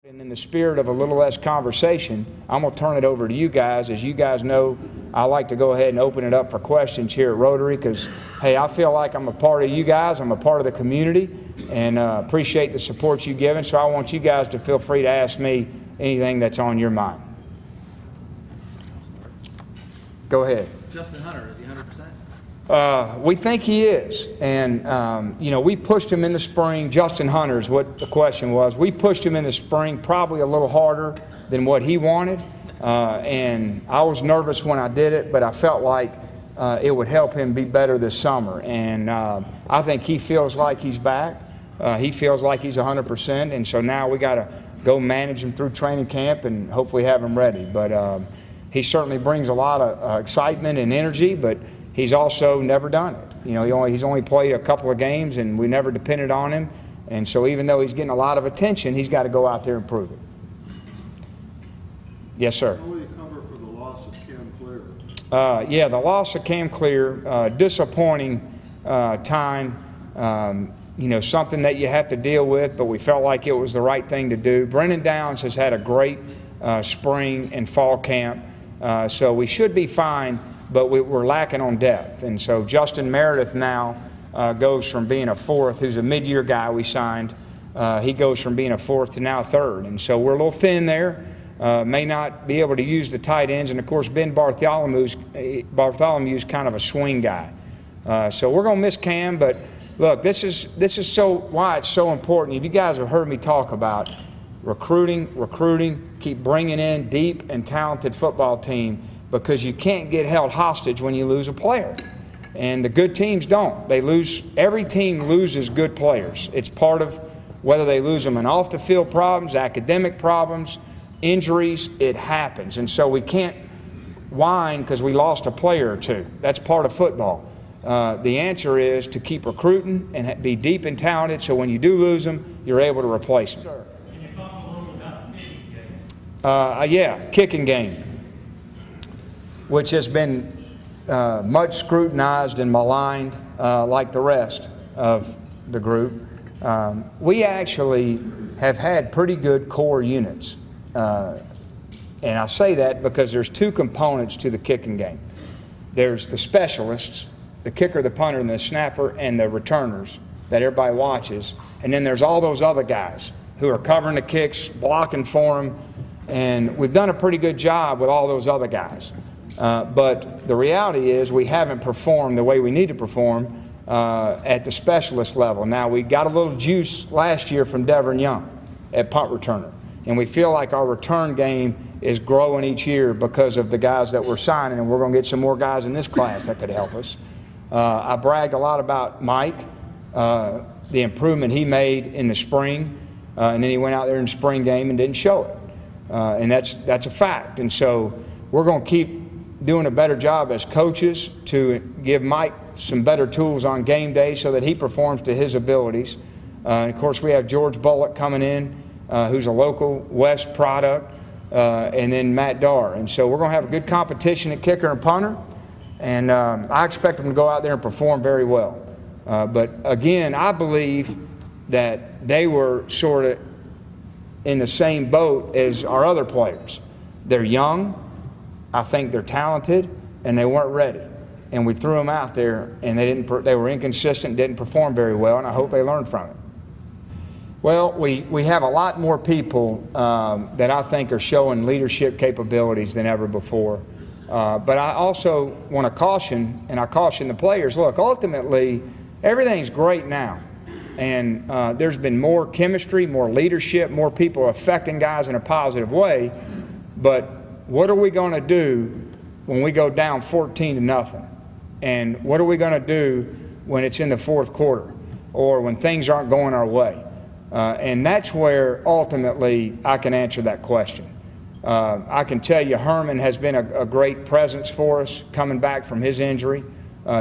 And in the spirit of a little less conversation, I'm going to turn it over to you guys. As you guys know, I like to go ahead and open it up for questions here at Rotary because, hey, I feel like I'm a part of you guys. I'm a part of the community and appreciate the support you've given. So I want you guys to feel free to ask me anything that's on your mind. Go ahead. Justin Hunter, is he 100%? We think he is, and you know, we pushed him in the spring. Justin Hunter is what the question was. We pushed him in the spring probably a little harder than what he wanted, and I was nervous when I did it, but I felt like it would help him be better this summer, and I think he feels like he's back. He feels like he's 100%, and so now we got to go manage him through training camp and hopefully have him ready. But he certainly brings a lot of excitement and energy, but he's also never done it. You know, he's only played a couple of games, and we never depended on him. And so even though he's getting a lot of attention, he's got to go out there and prove it. Yes, sir. How will you cover for the loss of Cam Clear? Yeah, the loss of Cam Clear, disappointing time. You know, something that you have to deal with, but we felt like it was the right thing to do. Brennan Downs has had a great spring and fall camp, so we should be fine. But we're lacking on depth. And so Justin Meredith now goes from being a fourth, who's a mid-year guy we signed. He goes from being a fourth to now a third. And so we're a little thin there. May not be able to use the tight ends. And, of course, Ben Bartholomew's kind of a swing guy. So we're going to miss Cam. But, look, this is why it's so important. If you guys have heard me talk about recruiting, keep bringing in deep and talented football team, because you can't get held hostage when you lose a player. And the good teams don't. They lose. Every team loses good players. It's part of whether they lose them in off-the-field problems, academic problems, injuries. It happens. And so we can't whine because we lost a player or two. That's part of football. The answer is to keep recruiting and be deep and talented so when you do lose them, you're able to replace them. Can you talk a little about the kicking game? Yeah, kicking game, which has been much scrutinized and maligned like the rest of the group. We actually have had pretty good core units. And I say that because there's two components to the kicking game. There's the specialists, the kicker, the punter, and the snapper, and the returners that everybody watches. And then there's all those other guys who are covering the kicks, blocking for them. And we've done a pretty good job with all those other guys. But the reality is we haven't performed the way we need to perform at the specialist level. Now, we got a little juice last year from Devin Young at punt returner, and we feel like our return game is growing each year because of the guys that we're signing, and we're going to get some more guys in this class that could help us. I bragged a lot about Mike, the improvement he made in the spring, and then he went out there in the spring game and didn't show it. And that's a fact. And so we're going to keep doing a better job as coaches to give Mike some better tools on game day so that he performs to his abilities. And of course, we have George Bullock coming in, who's a local West product, and then Matt Darr. And so we're going to have a good competition at kicker and punter, and I expect them to go out there and perform very well. But again, I believe that they were sort of in the same boat as our other players. They're young. I think they're talented, and they weren't ready. And we threw them out there, and they were inconsistent, didn't perform very well, and I hope they learned from it. Well, we have a lot more people that I think are showing leadership capabilities than ever before. But I also want to caution, and I caution the players, look, ultimately, everything's great now. And there's been more chemistry, more leadership, more people affecting guys in a positive way. But what are we going to do when we go down 14-0? And what are we going to do when it's in the fourth quarter or when things aren't going our way? And that's where ultimately I can answer that question. I can tell you Herman has been a great presence for us coming back from his injury.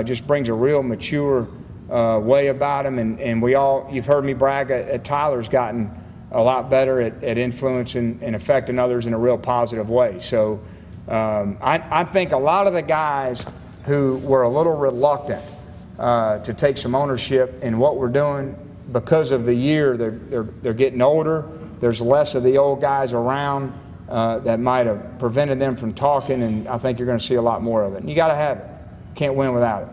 Just brings a real mature way about him. And you've heard me brag at Tyler's gotten a lot better at influencing and affecting others in a real positive way. So I think a lot of the guys who were a little reluctant to take some ownership in what we're doing because of the year, they're getting older, There's less of the old guys around that might have prevented them from talking, and I think you're going to see a lot more of it. And you got to have it. Can't win without it.